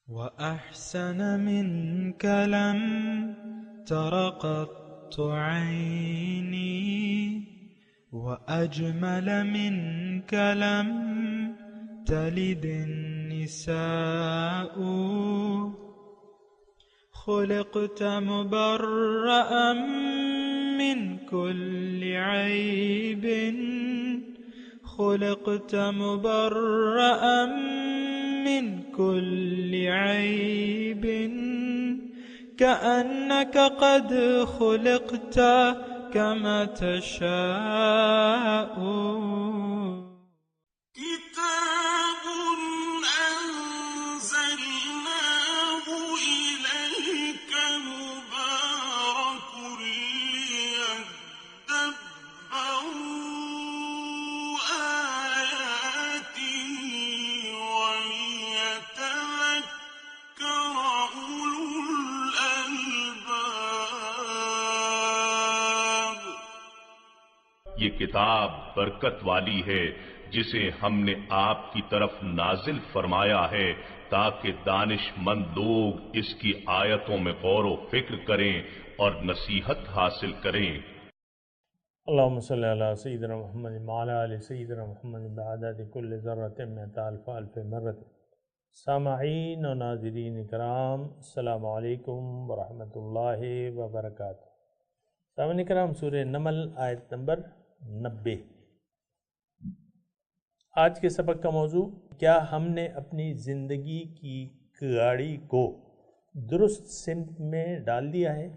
وأحسن منك لم تر قط عيني وأجمل منك لم تلد النساء خلقت مبرأ من كل عيب خلقت مبرأ من كل عيب كأنك قد خلقت كما تشاء كتاب أنزلناه إليك مبارك ليدبروا آياته وليتذكر أولو الألباب۔ یہ کتاب برکت والی ہے جسے ہم نے آپ کی طرف نازل فرمایا ہے تاکہ دانش مند لوگ اس کی آیتوں میں غور و فکر کریں اور نصیحت حاصل کریں۔ اللہم صلی علی سیدنا محمد وعلی آل سیدنا محمد بعدد کل ذرۃ مئۃ الف الف مرۃ۔ سامعین و ناظرین کرام، السلام علیکم ورحمۃ اللہ وبرکاتہ۔ سامعین کرام، سورہ نمل آیت نمبر 90۔ آج کے سبق کا موضوع، کیا ہم نے اپنی زندگی کی گاڑی کو درست سمت میں ڈال دیا ہے؟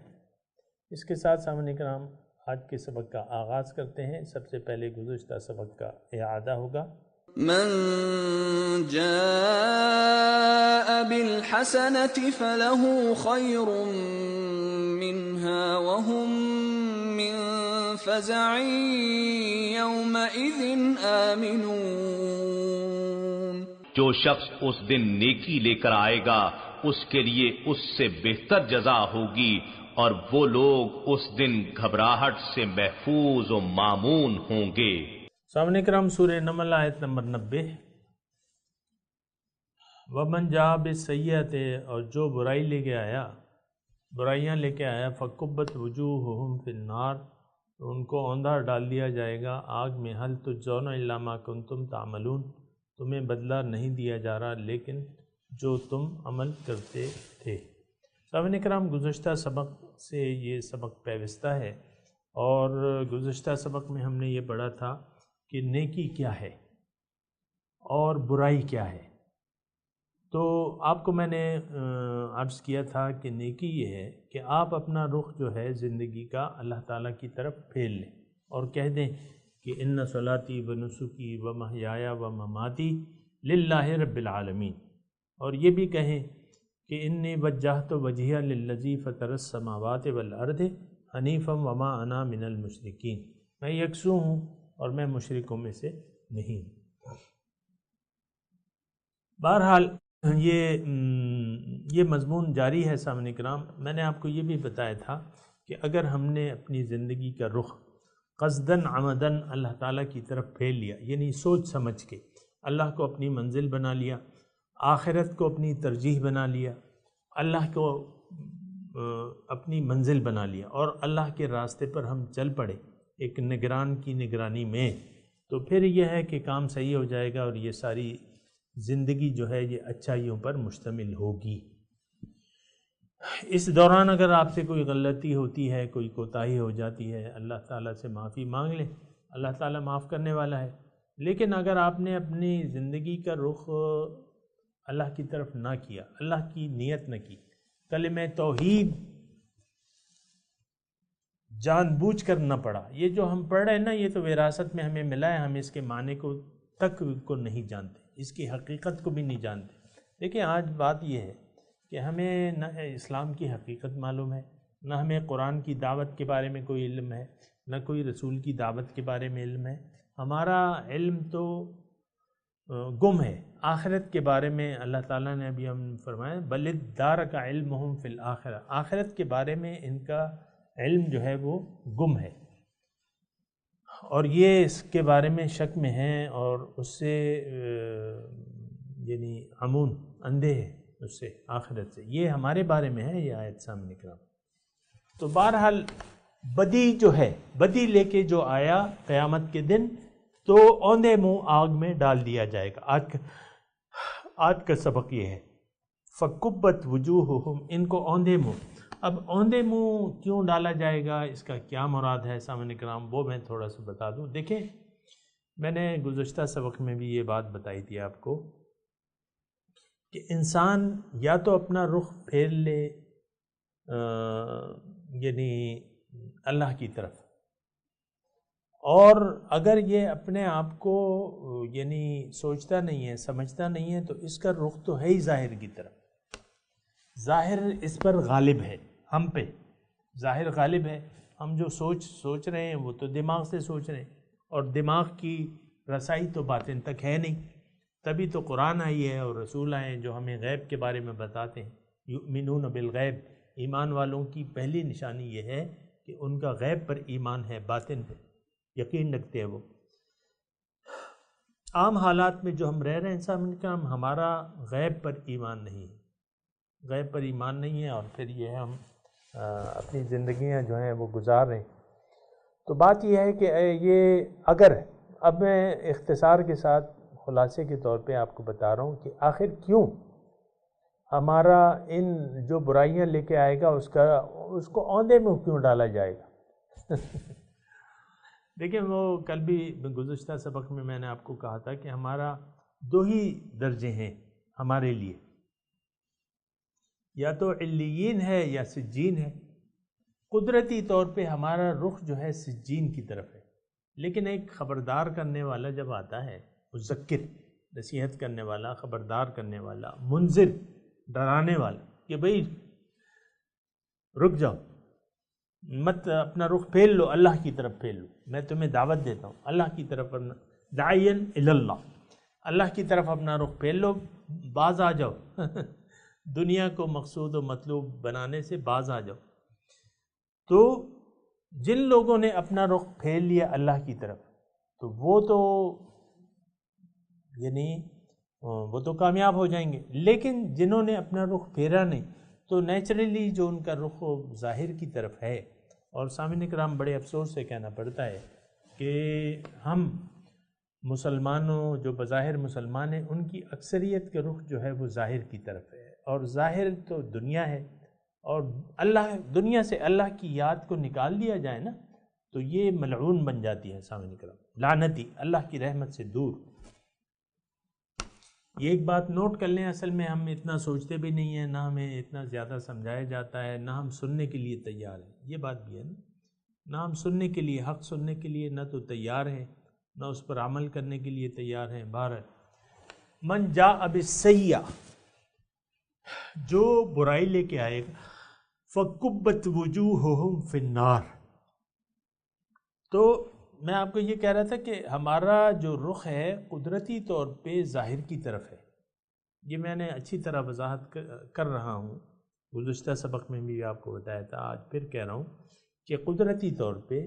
اس کے ساتھ سامعین کرام آج کے سبق کا آغاز کرتے ہیں۔ سب سے پہلے گزشتہ سبق کا اعادہ ہوگا۔ من جاء بالحسنة فله خير منها وهم من فزع يومئذ آمنون۔ جو شخص اس دن نیکی لے کر آئے گا اس کے لیے اس سے بہتر جزا ہوگی، اور وہ لوگ اس دن گھبراہٹ سے محفوظ و مامون ہوں گے۔ سامعین کرام، سورہ نمل آیت نمبر 90۔ ومن جاء بالسیئۃ، اور جو برائی لے کے آیا، برائیاں لے کے آیا، فکبت وجوہہم فی النار، تو ان کو اوندھا ڈال دیا جائے گا آگ میں۔ حل تجزون الا ما کنتم تعملون، تمہیں بدلہ نہیں دیا جا رہا لیکن جو تم عمل کرتے تھے۔ سامعین کرام، گزشتہ سبق سے یہ سبق پیوستہ ہے، اور گزشتہ سبق میں ہم نے یہ پڑھا تھا کہ نیکی کیا ہے اور برائی کیا ہے۔ تو آپ کو میں نے عرض کیا تھا کہ نیکی یہ ہے کہ آپ اپنا رخ جو ہے زندگی کا اللہ تعالیٰ کی طرف پھیر لیں اور کہہ دیں کہ ان صلاتی و نسکی و محیایا و مماتی للہ رب العالمین، اور یہ بھی کہیں کہ انی وجہت وجہیہ للذی فطر السماوات والارض حنیفا وما انا من المشرکین، میں یکسو ہوں اور میں مشرکوں میں سے نہیں ہوں۔ بہرحال یہ مضمون جاری ہے۔ سامعین کرام، میں نے آپ کو یہ بھی بتایا تھا کہ اگر ہم نے اپنی زندگی کا رخ قصداً عمداً اللہ تعالیٰ کی طرف پھیر لیا، یعنی سوچ سمجھ کے اللہ کو اپنی منزل بنا لیا، آخرت کو اپنی ترجیح بنا لیا، اللہ کو اپنی منزل بنا لیا اور اللہ کے راستے پر ہم چل پڑے ایک نگران کی نگرانی میں، تو پھر یہ ہے کہ کام صحیح ہو جائے گا اور یہ ساری زندگی جو ہے یہ اچھائیوں پر مشتمل ہوگی۔ اس دوران اگر آپ سے کوئی غلطی ہوتی ہے، کوئی کوتاہی ہو جاتی ہے، اللہ تعالیٰ سے معافی مانگ لیں، اللہ تعالیٰ معاف کرنے والا ہے۔ لیکن اگر آپ نے اپنی زندگی کا رخ اللہ کی طرف نہ کیا، اللہ کی نیت نہ کی، کلمہ توحید جان بوجھ کر نہ پڑھا، یہ جو ہم پڑھ رہے ہیں نا، یہ تو وراثت میں ہمیں ملا ہے، ہم اس کے معنی کو نہیں جانتے، اس کی حقیقت کو بھی نہیں جانتے۔ دیکھیں، آج بات یہ ہے کہ ہمیں نہ اسلام کی حقیقت معلوم ہے، نہ ہمیں قرآن کی دعوت کے بارے میں کوئی علم ہے، نہ کوئی رسول کی دعوت کے بارے میں علم ہے۔ ہمارا علم تو گم ہے۔ آخرت کے بارے میں اللہ تعالیٰ نے ابھی ہم فرمایا بل ادارک علمہم فی الآخرہ، آخرت کے بارے میں ان کا علم جو ہے وہ گم ہے، اور یہ اس کے بارے میں شک میں ہیں اور اس سے یعنی عمون اندھے ہیں اس سے آخرت سے. یہ ہمارے بارے میں ہے یہ آیت سامنے کرام. تو بہرحال بدی جو ہے، بدی لے کے جو آیا قیامت کے دن تو اوندے منہ آگ میں ڈال دیا جائے گا. آج کا سبق یہ ہے فَكُبَّتْ وُجُوهُهُمْ، ان کو اوندے منہ. اب اوندے منہ کیوں ڈالا جائے گا، اس کا کیا مراد ہے سامعین کرام، وہ میں تھوڑا سا بتا دوں. دیکھیں میں نے گزشتہ سبق میں بھی یہ بات بتائی تھی آپ کو کہ انسان یا تو اپنا رخ پھیر لے یعنی اللہ کی طرف، اور اگر یہ اپنے آپ کو یعنی سوچتا نہیں ہے، سمجھتا نہیں ہے، تو اس کا رخ تو ہے ہی ظاہر کی طرف. ظاہر اس پر غالب ہے، ہم پہ ظاہر غالب ہے. ہم جو سوچ رہے ہیں وہ تو دماغ سے سوچ رہے ہیں، اور دماغ کی رسائی تو باطن تک ہے نہیں. تبھی تو قرآن آئی ہے اور رسول آئے ہیں جو ہمیں غیب کے بارے میں بتاتے ہیں. یؤمنون بالغیب، ایمان والوں کی پہلی نشانی یہ ہے کہ ان کا غیب پر ایمان ہے، باطن پہ یقین رکھتے ہیں. وہ عام حالات میں جو ہم رہ رہے ہیں سامنے کا، ہمارا غیب پر ایمان نہیں ہے، غیب پر ایمان نہیں ہے، اور پھر یہ ہم اپنی زندگیاں جو ہیں وہ گزار رہے ہیں. تو بات یہ ہے کہ یہ اگر اب میں اختصار کے ساتھ خلاصے کے طور پہ آپ کو بتا رہا ہوں کہ آخر کیوں ہمارا ان جو برائیاں لے کے آئے گا اس کو اوندے میں کیوں ڈالا جائے گا. دیکھیں وہ کل بھی گزشتہ سبق میں نے آپ کو کہا تھا کہ ہمارا دو ہی درجے ہیں ہمارے لیے، یا تو علیین ہے یا سجین ہے. قدرتی طور پہ ہمارا رخ جو ہے سجین کی طرف ہے، لیکن ایک خبردار کرنے والا جب آتا ہے، مذکر نصیحت کرنے والا، خبردار کرنے والا، منذر ڈرانے والا کہ بھئی رک جاؤ، مت اپنا رخ پھیر لو، اللہ کی طرف پھیر لو، میں تمہیں دعوت دیتا ہوں اللہ کی طرف، داعین اللہ، اللہ کی طرف اپنا رخ پھیر لو، باز آ جاؤ دنیا کو مقصود و مطلوب بنانے سے باز آ جاؤ. تو جن لوگوں نے اپنا رخ پھیر لیا اللہ کی طرف تو وہ تو یعنی وہ تو کامیاب ہو جائیں گے، لیکن جنہوں نے اپنا رخ پھیرا نہیں تو نیچرلی جو ان کا رخ ظاہر کی طرف ہے. اور سامعین کرام بڑے افسوس سے کہنا پڑتا ہے کہ ہم مسلمانوں جو بظاہر مسلمان ہیں ان کی اکثریت کا رخ جو ہے وہ ظاہر کی طرف ہے، اور ظاہر تو دنیا ہے، اور دنیا سے اللہ کی یاد کو نکال دیا جائے نا تو یہ ملعون بن جاتی ہے سامعین کرام، لعنتی، اللہ کی رحمت سے دور. یہ ایک بات نوٹ کر لیں، اصل میں ہم اتنا سوچتے بھی نہیں ہیں، نہ ہمیں اتنا زیادہ سمجھایا جاتا ہے، نہ ہم سننے کے لیے تیار ہیں. یہ بات بھی ہے نا، نہ ہم سننے کے لیے، حق سننے کے لیے نہ تو تیار ہیں، نہ اس پر عمل کرنے کے لیے تیار ہیں. بہرحال من جاء بالسیئۃ، جو برائی لے کے آئے گا، فَكُبَّتْ وُجُوهُهُمْ فِي النَّارِ. تو میں آپ کو یہ کہہ رہا تھا کہ ہمارا جو رخ ہے قدرتی طور پہ ظاہر کی طرف ہے. یہ میں نے اچھی طرح وضاحت کر رہا ہوں، گزشتہ سبق میں بھی آپ کو بتایا تھا، آج پھر کہہ رہا ہوں کہ قدرتی طور پہ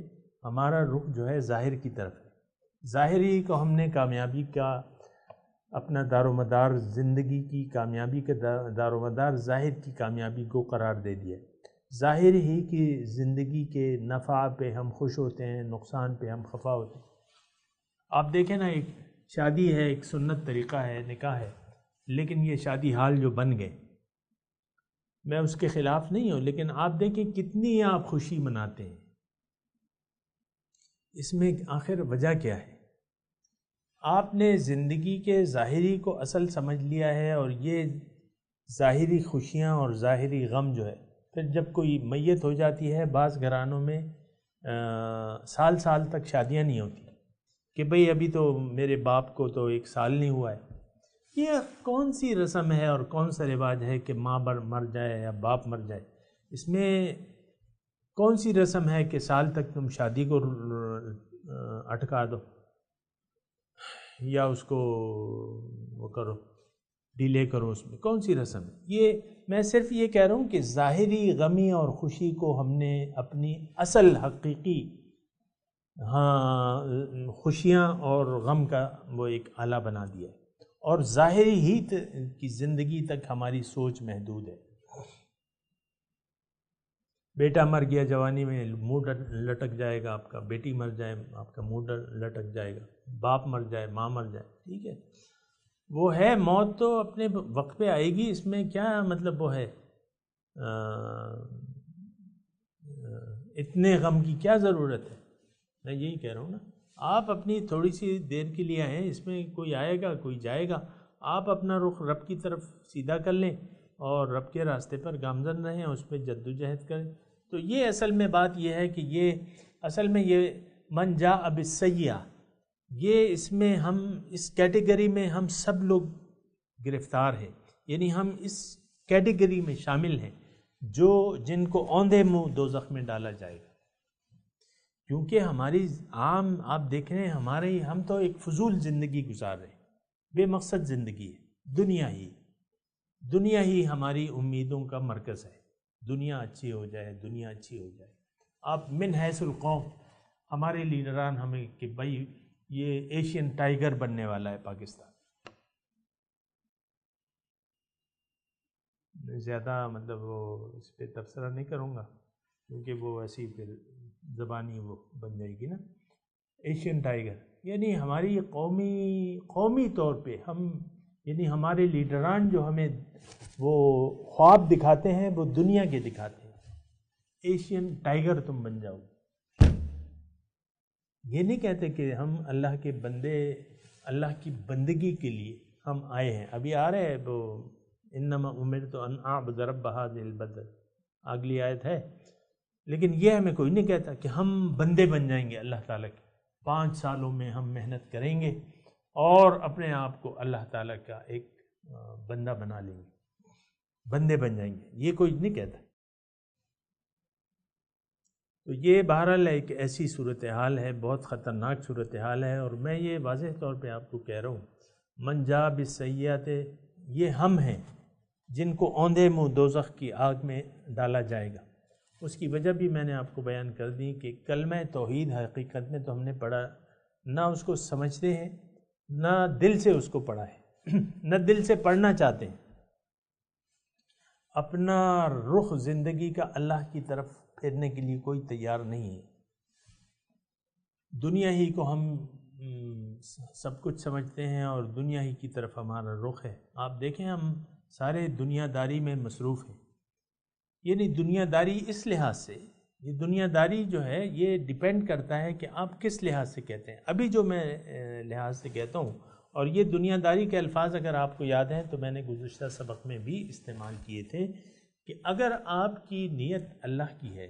ہمارا رخ جو ہے ظاہر کی طرف ہے. ظاہری کو ہم نے کامیابی کا اپنا دار و مدار، زندگی کی کامیابی کا دار و مدار ظاہر کی کامیابی کو قرار دے دیا. ظاہر ہی کی زندگی کے نفع پہ ہم خوش ہوتے ہیں، نقصان پہ ہم خفا ہوتے ہیں. آپ دیکھیں نا، ایک شادی ہے، ایک سنت طریقہ ہے، نکاح ہے، لیکن یہ شادی حال جو بن گئے، میں اس کے خلاف نہیں ہوں، لیکن آپ دیکھیں کتنی آپ خوشی مناتے ہیں. اس میں آخر وجہ کیا ہے؟ آپ نے زندگی کے ظاہری کو اصل سمجھ لیا ہے، اور یہ ظاہری خوشیاں اور ظاہری غم جو ہے، پھر جب کوئی میت ہو جاتی ہے، بعض گھرانوں میں سال سال تک شادیاں نہیں ہوتی کہ بھئی ابھی تو میرے باپ کو تو 1 سال نہیں ہوا ہے. یہ کون سی رسم ہے اور کون سا رواج ہے کہ ماں مر جائے یا باپ مر جائے؟ اس میں کون سی رسم ہے کہ سال تک تم شادی کو اٹکا دو یا اس کو وہ کرو، ڈیلے کرو؟ اس میں کون سی رسم ہے؟ یہ میں صرف یہ کہہ رہا ہوں کہ ظاہری غمی اور خوشی کو ہم نے اپنی اصل حقیقی خوشیاں اور غم کا وہ ایک آلہ بنا دیا ہے. اور ظاہری ہی کی زندگی تک ہماری سوچ محدود ہے. بیٹا مر گیا جوانی میں منہ لٹک جائے گا آپ کا، بیٹی مر جائے آپ کا منہ لٹک جائے گا، باپ مر جائے، ماں مر جائے، ٹھیک ہے، وہ ہے موت تو اپنے وقت پہ آئے گی، اس میں کیا مطلب وہ ہے، اتنے غم کی کیا ضرورت ہے. میں یہی کہہ رہا ہوں نا، آپ اپنی تھوڑی سی دیر کے لیے آئیں، اس میں کوئی آئے گا کوئی جائے گا، آپ اپنا رخ رب کی طرف سیدھا کر لیں اور رب کے راستے پر گامزن رہیں، اس پہ جد و جہد کریں. تو یہ اصل میں بات یہ ہے کہ یہ اصل میں یہ من جاء بالسیئہ، یہ اس میں ہم اس کیٹیگری میں ہم سب لوگ گرفتار ہیں، یعنی ہم اس کیٹیگری میں شامل ہیں جن کو اوندھے منہ دوزخ میں ڈالا جائے گا. کیونکہ ہماری عام آپ دیکھ رہے ہیں ہم تو ایک فضول زندگی گزار رہے ہیں، بے مقصد زندگی ہے، دنیا ہی ہماری امیدوں کا مرکز ہے. دنیا اچھی ہو جائے، دنیا اچھی ہو جائے. آپ من حیث القوم ہمارے لیڈران ہمیں کہ بھائی یہ ایشین ٹائیگر بننے والا ہے پاکستان. زیادہ مطلب وہ اس پہ تبصرہ نہیں کروں گا کیونکہ وہ ایسی پھر زبانی وہ بن جائے گی نا. ایشین ٹائیگر یعنی ہماری قومی طور پہ ہم، یعنی ہمارے لیڈران جو ہمیں وہ خواب دکھاتے ہیں وہ دنیا کے دکھاتے ہیں. ایشین ٹائیگر تم بن جاؤ. یہ نہیں کہتے کہ ہم اللہ کے بندے، اللہ کی بندگی کے لیے ہم آئے ہیں. ابھی آ رہے ہیں وہ انما امرت ان اعبد رب هذه البلدۃ، اگلی آیت ہے. لیکن یہ ہمیں کوئی نہیں کہتا کہ ہم بندے بن جائیں گے اللہ تعالیٰ کے، 5 سالوں میں ہم محنت کریں گے اور اپنے آپ کو اللہ تعالیٰ کا ایک بندہ بنا لیں گے، بندے بن جائیں گے. یہ کوئی نہیں کہتا. تو یہ بہرحال ایک ایسی صورتحال ہے، بہت خطرناک صورتحال ہے. اور میں یہ واضح طور پہ آپ کو کہہ رہا ہوں، من جاء بالسیئۃ، یہ ہم ہیں جن کو اوندھے منہ دوزخ کی آگ میں ڈالا جائے گا. اس کی وجہ بھی میں نے آپ کو بیان کر دی کہ کلمہ توحید حقیقت میں تو ہم نے پڑھا، نہ اس کو سمجھتے ہیں، نہ دل سے اس کو پڑھا ہے، نہ دل سے پڑھنا چاہتے ہیں. اپنا رخ زندگی کا اللہ کی طرف پھیرنے کے لیے کوئی تیار نہیں ہے. دنیا ہی کو ہم سب کچھ سمجھتے ہیں اور دنیا ہی کی طرف ہمارا رخ ہے. آپ دیکھیں ہم سارے دنیا داری میں مصروف ہیں. یعنی دنیا داری اس لحاظ سے، یہ دنیا داری جو ہے یہ ڈیپینڈ کرتا ہے کہ آپ کس لحاظ سے کہتے ہیں. ابھی جو میں لحاظ سے کہتا ہوں، اور یہ دنیا داری کے الفاظ اگر آپ کو یاد ہیں تو میں نے گزشتہ سبق میں بھی استعمال کیے تھے کہ اگر آپ کی نیت اللہ کی ہے،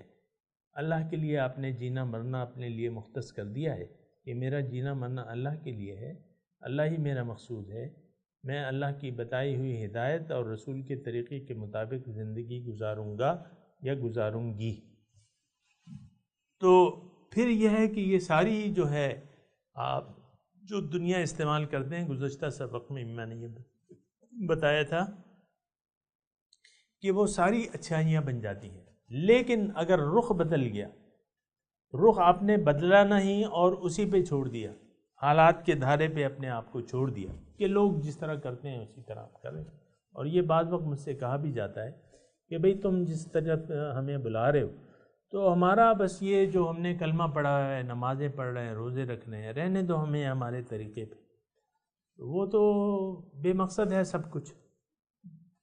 اللہ کے لیے آپ نے جینا مرنا اپنے لیے مختص کر دیا ہے کہ میرا جینا مرنا اللہ کے لیے ہے، اللہ ہی میرا مقصود ہے، میں اللہ کی بتائی ہوئی ہدایت اور رسول کے طریقے کے مطابق زندگی گزاروں گا یا گزاروں گی، تو پھر یہ ہے کہ یہ ساری جو ہے آپ جو دنیا استعمال کرتے ہیں، گزشتہ سبق میں میں نے یہ بتایا تھا کہ وہ ساری اچھائیاں بن جاتی ہیں. لیکن اگر رخ بدل گیا، رخ آپ نے بدلا نہیں اور اسی پہ چھوڑ دیا، حالات کے دھارے پہ اپنے آپ کو چھوڑ دیا کہ لوگ جس طرح کرتے ہیں اسی طرح آپ کریں. اور یہ بعض وقت مجھ سے کہا بھی جاتا ہے کہ بھئی تم جس طرح ہمیں بلا رہے ہو تو ہمارا بس یہ جو ہم نے کلمہ پڑھا ہے، نمازیں پڑھ رہے ہیں، روزے رکھ رہے ہیں، رہنے دو ہمیں ہمارے طریقے پہ. وہ تو بے مقصد ہے سب کچھ.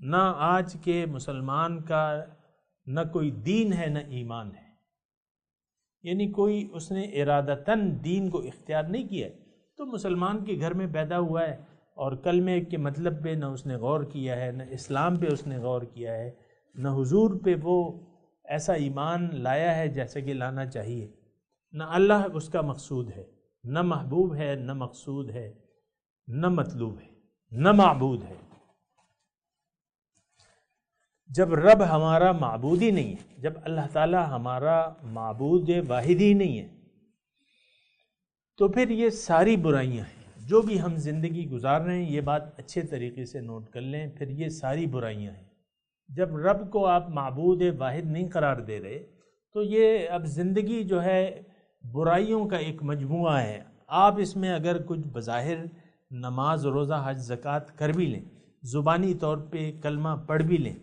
نہ آج کے مسلمان کا نہ کوئی دین ہے نہ ایمان ہے، یعنی کوئی اس نے ارادتاً دین کو اختیار نہیں کیا ہے. تو مسلمان کے گھر میں پیدا ہوا ہے اور کلمے کے مطلب پہ نہ اس نے غور کیا ہے، نہ اسلام پہ اس نے غور کیا ہے، نہ حضور پہ وہ ایسا ایمان لایا ہے جیسے کہ لانا چاہیے، نہ اللہ اس کا مقصود ہے، نہ محبوب ہے، نہ مقصود ہے، نہ مطلوب ہے، نہ معبود ہے. جب رب ہمارا معبود ہی نہیں ہے، جب اللہ تعالیٰ ہمارا معبود واحد ہی نہیں ہے، تو پھر یہ ساری برائیاں ہیں جو بھی ہم زندگی گزار رہے ہیں. یہ بات اچھے طریقے سے نوٹ کر لیں. پھر یہ ساری برائیاں ہیں. جب رب کو آپ معبود واحد نہیں قرار دے رہے تو یہ اب زندگی جو ہے برائیوں کا ایک مجموعہ ہے. آپ اس میں اگر کچھ بظاہر نماز روزہ حج زکوٰۃ کر بھی لیں، زبانی طور پہ کلمہ پڑھ بھی لیں،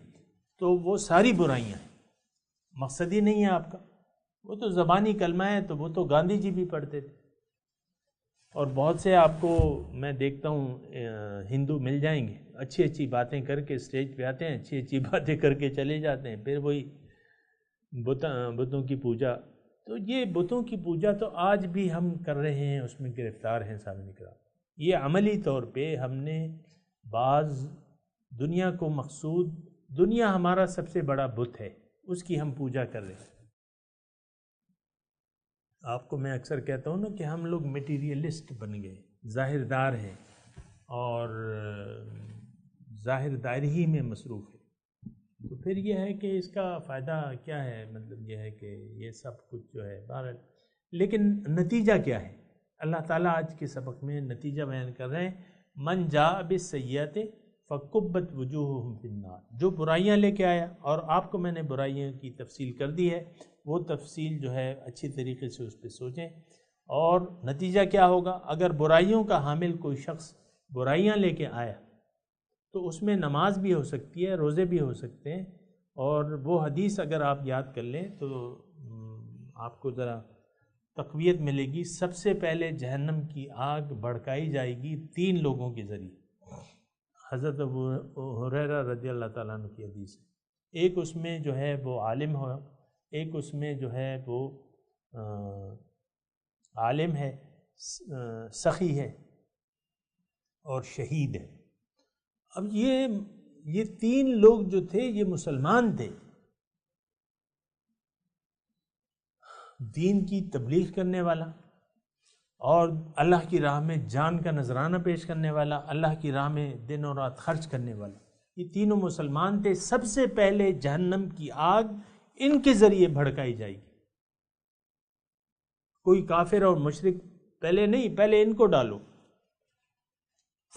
تو وہ ساری برائیاں ہیں، مقصد ہی نہیں ہے آپ کا۔ وہ تو زبانی کلمہ ہے، تو وہ تو گاندھی جی بھی پڑھتے تھے، اور بہت سے آپ کو میں دیکھتا ہوں ہندو مل جائیں گے، اچھی اچھی باتیں کر کے اسٹیج پہ آتے ہیں، اچھی اچھی باتیں کر کے چلے جاتے ہیں، پھر وہی بتوں کی پوجا۔ تو یہ بتوں کی پوجا تو آج بھی ہم کر رہے ہیں، اس میں گرفتار ہیں سامنے کرام۔ یہ عملی طور پہ ہم نے بعض دنیا کو مقصود، دنیا ہمارا سب سے بڑا بت ہے، اس کی ہم پوجا کر رہے ہیں۔ آپ کو میں اکثر کہتا ہوں نا کہ ہم لوگ میٹیریلسٹ بن گئے، ظاہر دار ہیں، اور ظاہر داری ہی میں مصروف ہے۔ تو پھر یہ ہے کہ اس کا فائدہ کیا ہے؟ مطلب یہ ہے کہ یہ سب کچھ جو ہے بہرحال، لیکن نتیجہ کیا ہے؟ اللہ تعالیٰ آج کے سبق میں نتیجہ بیان کر رہے ہیں، من جاء بالسیئۃ فکبت وجوہہم فی النار، جو برائیاں لے کے آیا، اور آپ کو میں نے برائیوں کی تفصیل کر دی ہے، وہ تفصیل جو ہے اچھی طریقے سے اس پہ سوچیں۔ اور نتیجہ کیا ہوگا؟ اگر برائیوں کا حامل کوئی شخص برائیاں لے کے آیا تو اس میں نماز بھی ہو سکتی ہے، روزے بھی ہو سکتے ہیں، اور وہ حدیث اگر آپ یاد کر لیں تو آپ کو ذرا تقویت ملے گی۔ سب سے پہلے جہنم کی آگ بھڑکائی جائے گی 3 لوگوں کے ذریعے، حضرت ابو ہریرہ رضی اللہ تعالیٰ عنہ کی حدیث ہے۔ ایک اس میں جو ہے وہ عالم ہو، ایک اس میں جو ہے وہ عالم ہے، سخی ہے، اور شہید ہے۔ اب یہ 3 لوگ جو تھے یہ مسلمان تھے، دین کی تبلیغ کرنے والا، اور اللہ کی راہ میں جان کا نذرانہ پیش کرنے والا، اللہ کی راہ میں دن اور رات خرچ کرنے والا، یہ تینوں مسلمان تھے۔ سب سے پہلے جہنم کی آگ ان کے ذریعے بھڑکائی جائے گی۔ کوئی کافر اور مشرک پہلے نہیں، پہلے ان کو ڈالو۔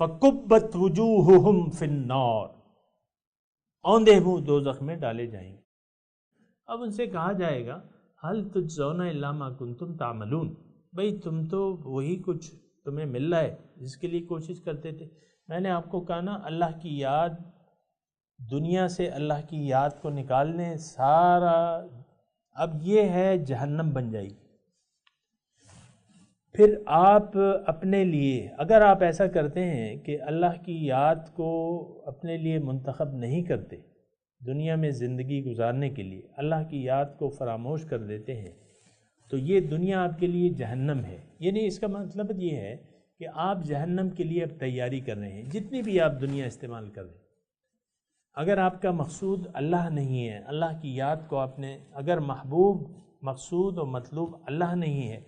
فَكُبَّتْ وُجُوهُهُمْ فِي النَّارِ، اوندے منہ دوزخ میں ڈالے جائیں گے۔ اب ان سے کہا جائے گا هَلْ تُجْزَوْنَ إِلَّا مَا كُنْتُمْ تَعْمَلُونَ، بھئی تم تو وہی کچھ تمہیں مل رہا ہے جس کے لیے کوشش کرتے تھے۔ میں نے آپ کو کہا نا، اللہ کی یاد، دنیا سے اللہ کی یاد کو نکالنے سارا، اب یہ ہے جہنم بن جائے گی۔ پھر آپ اپنے لیے، اگر آپ ایسا کرتے ہیں کہ اللہ کی یاد کو اپنے لیے منتخب نہیں کرتے دنیا میں زندگی گزارنے کے لیے، اللہ کی یاد کو فراموش کر دیتے ہیں، تو یہ دنیا آپ کے لیے جہنم ہے۔ یعنی اس کا مطلب یہ ہے کہ آپ جہنم کے لیے اب تیاری کر رہے ہیں، جتنی بھی آپ دنیا استعمال کر رہے ہیں۔ اگر آپ کا مقصود اللہ نہیں ہے، اللہ کی یاد کو آپ نے، اگر محبوب مقصود و مطلوب اللہ نہیں ہے،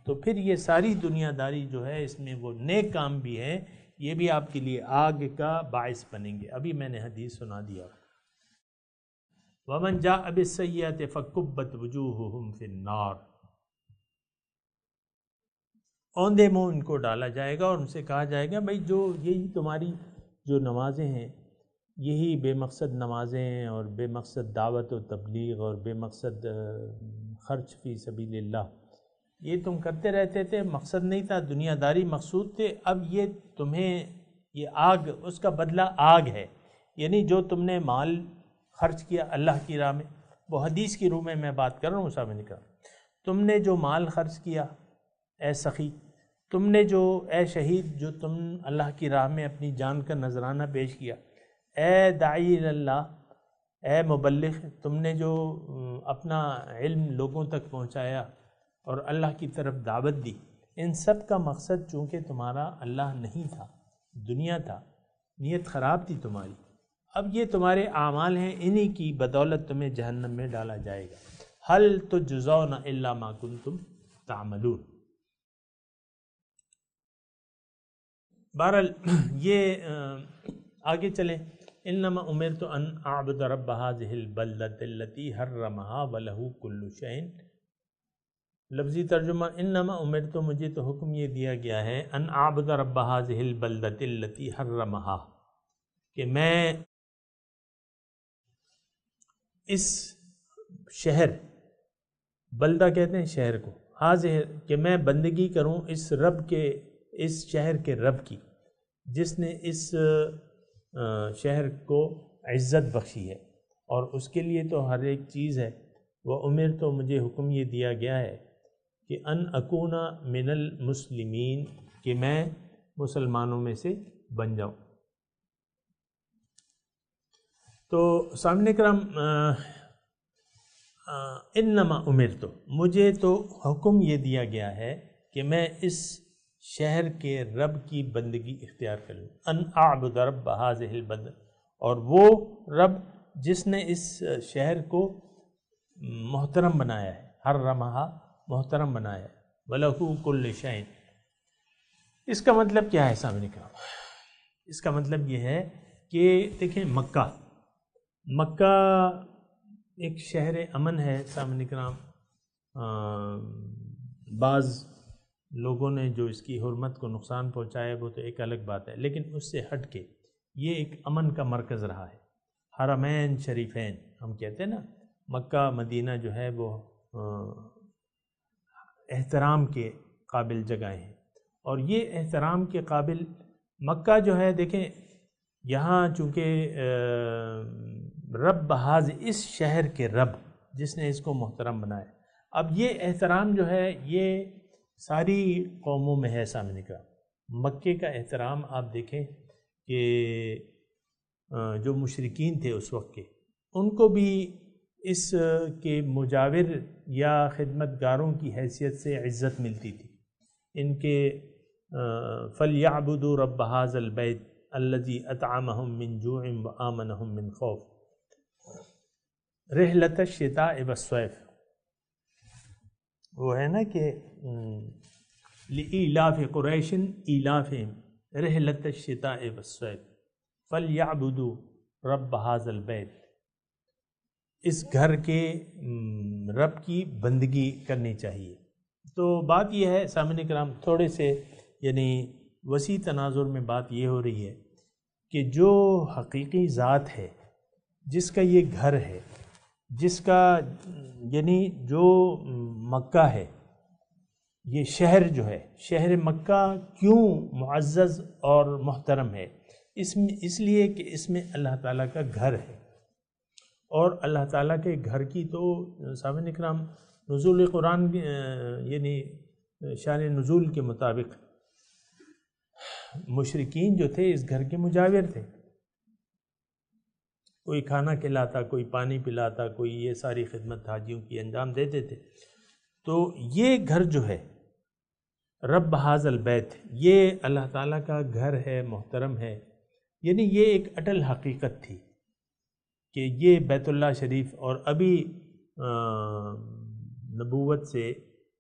تو پھر یہ ساری دنیا داری جو ہے، اس میں وہ نیک کام بھی ہے، یہ بھی آپ کے لیے آگ کا باعث بنیں گے۔ ابھی میں نے حدیث سنا دیا۔ وَمَنْ جَاءَ بِالسَّيِّئَةِ فَكُبَّتْ وُجُوهُهُمْ فِي النَّارِ، اوندے منہ ان کو ڈالا جائے گا، اور ان سے کہا جائے گا بھائی جو یہی تمہاری جو نمازیں ہیں، یہی بے مقصد نمازیں ہیں، اور بے مقصد دعوت و تبلیغ، اور بے مقصد خرچ فی سبیل اللہ، یہ تم کرتے رہتے تھے، مقصد نہیں تھا، دنیا داری مقصود تھے، اب یہ تمہیں یہ آگ، اس کا بدلہ آگ ہے۔ یعنی جو تم نے مال خرچ کیا اللہ کی راہ میں، وہ حدیث کی روح میں بات کر رہا ہوں، سامنے کا، تم نے جو مال خرچ کیا اے سخی، تم نے جو اے شہید، جو تم اللہ کی راہ میں اپنی جان کا نذرانہ پیش کیا، اے داعی اللہ، اے مبلغ، تم نے جو اپنا علم لوگوں تک پہنچایا اور اللہ کی طرف دعوت دی، ان سب کا مقصد چونکہ تمہارا اللہ نہیں تھا، دنیا تھا، نیت خراب تھی تمہاری، اب یہ تمہارے اعمال ہیں، انہی کی بدولت تمہیں جہنم میں ڈالا جائے گا۔ هل تجزون الا ما کنتم تعملون۔ بہرحال یہ آگے چلیں۔ انما امرت ان اعبد رب هذه البلدة التي حرمها وله كل شيء، لفظی ترجمہ، انما امرت، مجھے تو حکم یہ دیا گیا ہے، ان اعبد رب هذه البلدة التي حرمها، کہ میں اس شہر، بلدہ کہتے ہیں شہر کو، حاضر، کہ میں بندگی کروں اس رب کے، اس شہر کے رب کی، جس نے اس شہر کو عزت بخشی ہے، اور اس کے لیے تو ہر ایک چیز ہے۔ وہ عمر تو مجھے حکم یہ دیا گیا ہے کہ ان اکون من المسلمین، کہ میں مسلمانوں میں سے بن جاؤں۔ تو سامنے کرام انما امرت، مجھے تو حکم یہ دیا گیا ہے کہ میں اس شہر کے رب کی بندگی اختیار کروں، ان اعبد رب هذه البلدہ، اور وہ رب جس نے اس شہر کو محترم بنایا ہے، حرمہا، محترم بنایا ہے، وَلَهُ كُلُّ شَيْءٍ۔ اس کا مطلب کیا ہے سامنے کرام؟ اس کا مطلب یہ ہے کہ دیکھیں مکہ ایک شہر امن ہے سامنے کرام۔ بعض لوگوں نے جو اس کی حرمت کو نقصان پہنچایا وہ تو ایک الگ بات ہے، لیکن اس سے ہٹ کے یہ ایک امن کا مرکز رہا ہے۔ حرمین شریفین ہم کہتے ہیں نا، مکہ مدینہ جو ہے وہ احترام کے قابل جگہیں ہیں، اور یہ احترام کے قابل مکہ جو ہے، دیکھیں یہاں چونکہ رب بحاظ، اس شہر کے رب جس نے اس کو محترم بنایا، اب یہ احترام جو ہے یہ ساری قوموں میں ہے سامنے کا۔ مکے کا احترام آپ دیکھیں کہ جو مشرکین تھے اس وقت کے، ان کو بھی اس کے مجاور یا خدمتگاروں کی حیثیت سے عزت ملتی تھی۔ ان کے فَلْيَعْبُدُوا رَبَّ هَذَا الْبَيْتِ الَّذِي أَطْعَمَهُم مِّن جُوعٍ وَآمَنَهُم مِّن خَوْفٍ رحلۃ الشتاء والصیف۔ وہ ہے نا کہ لإیلاف قریش ایلافہم رحلۃ الشتاء والصیف فلیعبدوا رب هذا البیت، اس گھر کے رب کی بندگی کرنی چاہیے۔ تو بات یہ ہے سامعین کرام، تھوڑے سے یعنی وسیع تناظر میں بات یہ ہو رہی ہے کہ جو حقیقی ذات ہے، جس کا یہ گھر ہے، جس کا یعنی جو مکہ ہے، یہ شہر جو ہے، شہر مکہ کیوں معزز اور محترم ہے؟ اس لیے کہ اس میں اللہ تعالیٰ کا گھر ہے، اور اللہ تعالیٰ کے گھر کی تو سامعین اکرام نزول قرآن یعنی شان نزول کے مطابق مشرکین جو تھے اس گھر کے مجاور تھے، کوئی کھانا کھلاتا، کوئی پانی پلاتا، کوئی یہ ساری خدمت حاجیوں کی انجام دیتے تھے۔ تو یہ گھر جو ہے رب هذا البیت، یہ اللہ تعالیٰ کا گھر ہے، محترم ہے، یعنی یہ ایک اٹل حقیقت تھی کہ یہ بیت اللہ شریف، اور ابھی نبوت سے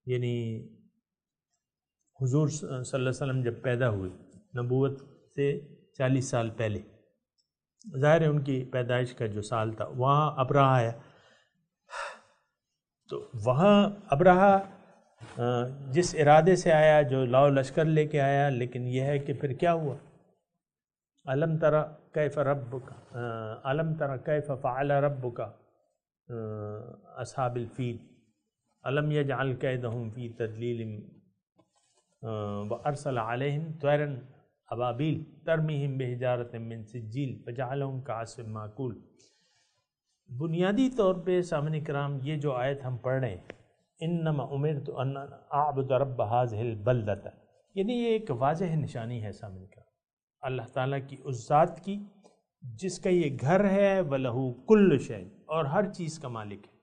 یعنی حضور صلی اللہ علیہ وسلم جب پیدا ہوئے، نبوت سے 40 سال پہلے، ظاہر ہے ان کی پیدائش کا جو سال تھا، وہاں ابرہہ آیا۔ تو وہاں ابرہہ جس ارادے سے آیا، جو لاؤ لشکر لے کے آیا، لیکن یہ ہے کہ پھر کیا ہوا؟ علم تر کیف ربک، علم تر کیف فعل ربک اصحاب الفیل، علم یجعل کیدہم فی تضلیل وارسل علیہم طیرا ابابیل ترمیہم بحجارۃ من سجیل فجعلہم کعصف مأکول۔ بنیادی طور پہ سامعین کرام یہ جو آیت ہم پڑھ رہے ہیں، انما امرت ان اعبد رب هذه البلدۃ، یعنی یہ ایک واضح نشانی ہے سامعین کرام اللہ تعالیٰ کی اس ذات کی جس کا یہ گھر ہے، وَلَهُ كُلُّ شَيْءٍ، اور ہر چیز کا مالک ہے،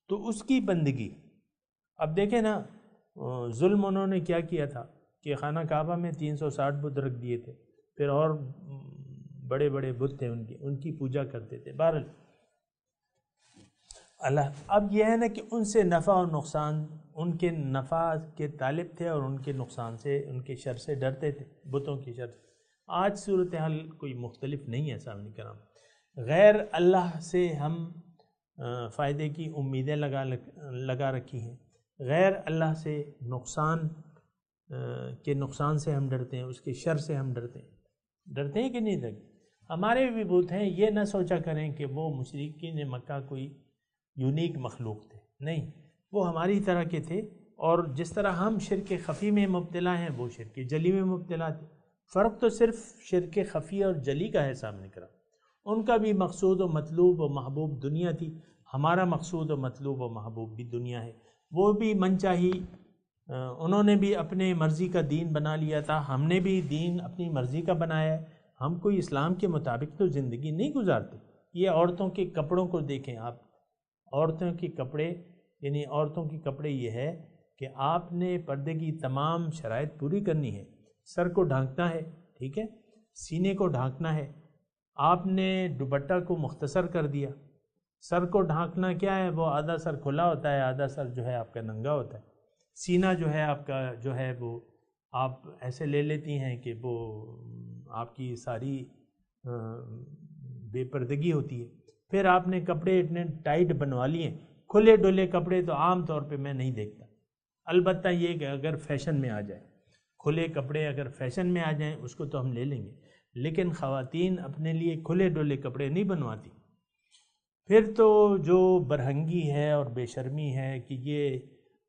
تو اس کی بندگی۔ اب دیکھیں نا، ظلم انہوں نے کیا کیا تھا کہ خانہ کعبہ میں 360 بت رکھ دیے تھے، پھر اور بڑے بڑے بت تھے ان کی پوجا کرتے تھے۔ بہرحال اللہ اب یہ ہے نا کہ ان سے نفع اور نقصان، ان کے نفع کے طالب تھے اور ان کے نقصان سے، ان کے شر سے ڈرتے تھے، بتوں کی شر سے۔ آج صورتحال کوئی مختلف نہیں ہے سامنے کرام، غیر اللہ سے ہم فائدے کی امیدیں لگا رکھی ہیں، غیر اللہ سے نقصان کے نقصان سے ہم ڈرتے ہیں، اس کے شر سے ہم ڈرتے ہیں کہ نہیں ڈرتے؟ ہمارے بھی بت ہیں، یہ نہ سوچا کریں کہ وہ مشرکین مکہ کوئی یونیک مخلوق تھے، نہیں، وہ ہماری طرح کے تھے، اور جس طرح ہم شرک خفی میں مبتلا ہیں وہ شرک جلی میں مبتلا تھے۔ فرق تو صرف شرک خفی اور جلی کا ہے سامنے کرا. ان کا بھی مقصود و مطلوب و محبوب دنیا تھی، ہمارا مقصود و مطلوب و محبوب بھی دنیا ہے. وہ بھی من چاہی، انہوں نے بھی اپنے مرضی کا دین بنا لیا تھا، ہم نے بھی دین اپنی مرضی کا بنایا ہے. ہم کوئی اسلام کے مطابق تو زندگی نہیں گزارتے. یہ عورتوں کے کپڑوں کو دیکھیں آپ، عورتوں کے کپڑے، یعنی عورتوں کے کپڑے یہ ہے کہ آپ نے پردے کی تمام شرائط پوری کرنی ہے. سر کو ڈھانکنا ہے، ٹھیک ہے، سینے کو ڈھانکنا ہے. آپ نے دوپٹہ کو مختصر کر دیا. سر کو ڈھانکنا کیا ہے، وہ آدھا سر کھلا ہوتا ہے، آدھا سر جو ہے آپ کا ننگا ہوتا ہے. سینہ جو ہے آپ کا جو ہے وہ آپ ایسے لے لیتی ہیں کہ وہ آپ کی ساری بے پردگی ہوتی ہے. پھر آپ نے کپڑے اتنے ٹائٹ بنوا لیے. کھلے ڈولے کپڑے تو عام طور پہ میں نہیں دیکھتا، البتہ یہ کہ اگر فیشن میں آ جائے، کھلے کپڑے اگر فیشن میں آ جائیں اس کو تو ہم لے لیں گے، لیکن خواتین اپنے لیے کھلے ڈولے کپڑے نہیں بنواتی. پھر تو جو برہنگی ہے اور بے شرمی ہے کہ یہ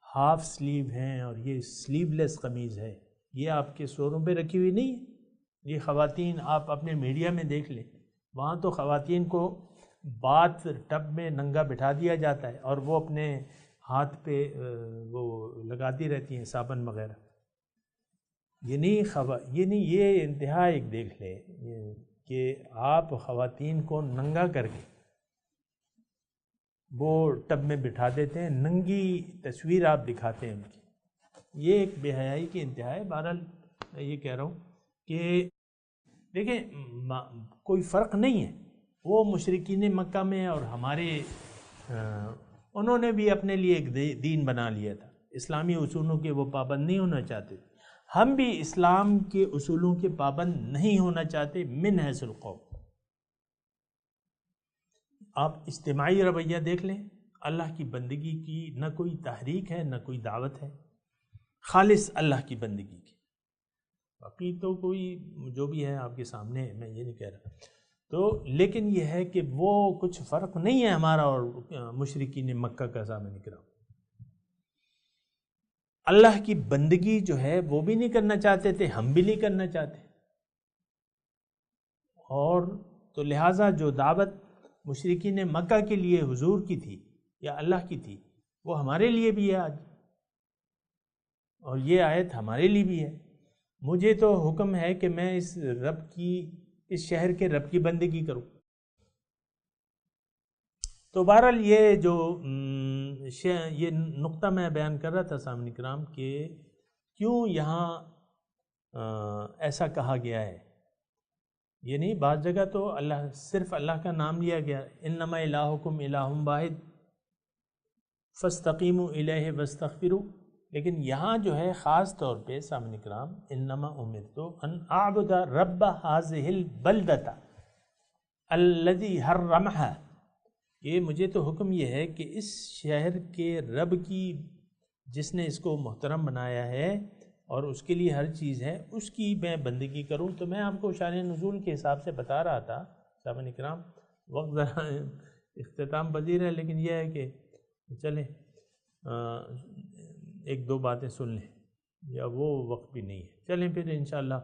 ہاف سلیو ہیں اور یہ سلیو لیس قمیض ہے، یہ آپ کے سوروں پہ رکھی ہوئی نہیں ہے. یہ خواتین آپ اپنے میڈیا میں دیکھ لیں، وہاں تو خواتین کو باتھ ٹب میں ننگا بٹھا دیا جاتا ہے اور وہ اپنے ہاتھ پہ وہ لگاتی رہتی ہیں صابن وغیرہ. یہ انتہا ایک دیکھ لیں کہ آپ خواتین کو ننگا کر کے وہ ٹب میں بٹھا دیتے ہیں، ننگی تصویر آپ دکھاتے ہیں ان کی. یہ ایک بے حیائی کی انتہا ہے. بہرحال میں یہ کہہ رہا ہوں کہ دیکھیں کوئی فرق نہیں ہے. وہ مشرکین مکہ میں اور ہمارے انہوں نے بھی اپنے لیے ایک دین بنا لیا تھا، اسلامی اصولوں کے وہ پابند نہیں ہونا چاہتے. ہم بھی اسلام کے اصولوں کے پابند نہیں ہونا چاہتے من حیث القول. آپ اجتماعی رویہ دیکھ لیں، اللہ کی بندگی کی نہ کوئی تحریک ہے نہ کوئی دعوت ہے، خالص اللہ کی بندگی کی. باقی تو کوئی جو بھی ہے آپ کے سامنے ہے، میں یہ نہیں کہہ رہا. تو لیکن یہ ہے کہ وہ کچھ فرق نہیں ہے ہمارا اور مشرکین مکہ کا سامنے کرام. اللہ کی بندگی جو ہے وہ بھی نہیں کرنا چاہتے تھے، ہم بھی نہیں کرنا چاہتے. اور تو لہٰذا جو دعوت مشرکین مکہ کے لیے حضور کی تھی یا اللہ کی تھی، وہ ہمارے لیے بھی ہے آج، اور یہ آیت ہمارے لیے بھی ہے. مجھے تو حکم ہے کہ میں اس شہر کے رب کی بندگی کروں. تو بہرحال یہ جو یہ نقطہ میں بیان کر رہا تھا سامعین کرام کہ کیوں یہاں ایسا کہا گیا ہے. یہ نہیں، بعض جگہ تو صرف اللہ کا نام لیا گیا، انما الہکم الہ واحد فاستقیموا الیہ واستغفروا. لیکن یہاں جو ہے خاص طور پہ سامعین کرام انما امرت ان اعبد رب هذه البلدۃ الذی حرمها، یہ مجھے تو حکم یہ ہے کہ اس شہر کے رب کی جس نے اس کو محترم بنایا ہے اور اس کے لیے ہر چیز ہے، اس کی میں بندگی کروں. تو میں آپ کو شان نزول کے حساب سے بتا رہا تھا سامعین کرام. وقت ذرا اختتام پذیر ہے، لیکن یہ ہے کہ چلیں ایک دو باتیں سن لیں، یا وہ وقت بھی نہیں ہے. چلیں پھر انشاءاللہ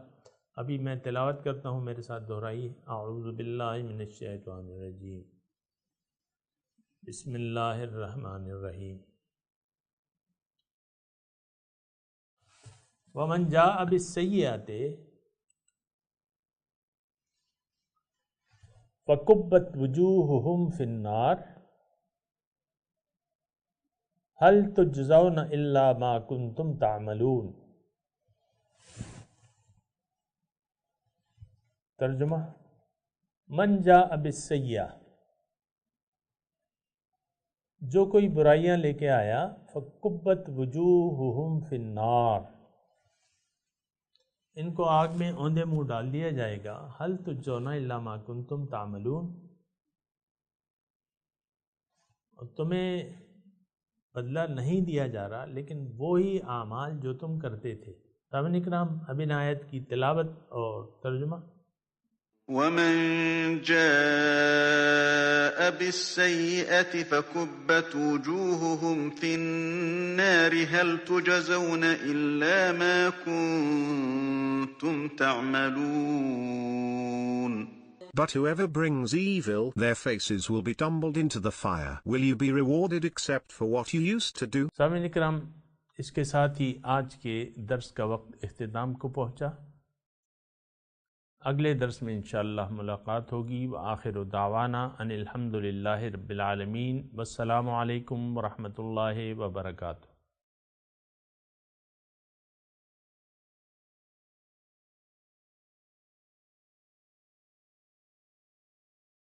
ابھی میں تلاوت کرتا ہوں، میرے ساتھ دہرائیے. اعوذ باللہ من الشیطان الرجیم، بسم اللہ الرحمن الرحیم. ومن جاء بالسیئۃ فکبت وجوہہم فی النار هل تجزون الا ما کنتم تعملون. ترجمہ: من جاء بالسیئہ، جو کوئی برائیاں لے کے آیا، فکبت وجوہہم فی النار، ان کو آگ میں اوندے منہ ڈال دیا جائے گا. هل تجزون الا ما کنتم تعملون، اور تمہیں بدلہ نہیں دیا جا رہا لیکن وہی اعمال جو تم کرتے تھے. سامعین کرام اب ان آیت کی تلاوت اور ترجمہ. وَمَن جَاءَ بِالسَّيِّئَةِ فَكُبَّتْ وُجُوهُهُمْ فِي النَّارِ هَلْ تُجْزَوْنَ إِلَّا مَا كُنتُمْ كنتم تعملون. But whoever brings evil, their faces will be tumbled into the fire. Will you be rewarded except for what you used to do? سامعین کرام، اس کے ساتھ ہی آج کے درس کا وقت اختتام کو پہنچا۔ اگلے درس میں انشاءاللہ ملاقات ہوگی۔ وآخر دعوانا ان الحمدللہ رب العالمین، والسلام علیکم ورحمۃ اللہ وبرکاتہ۔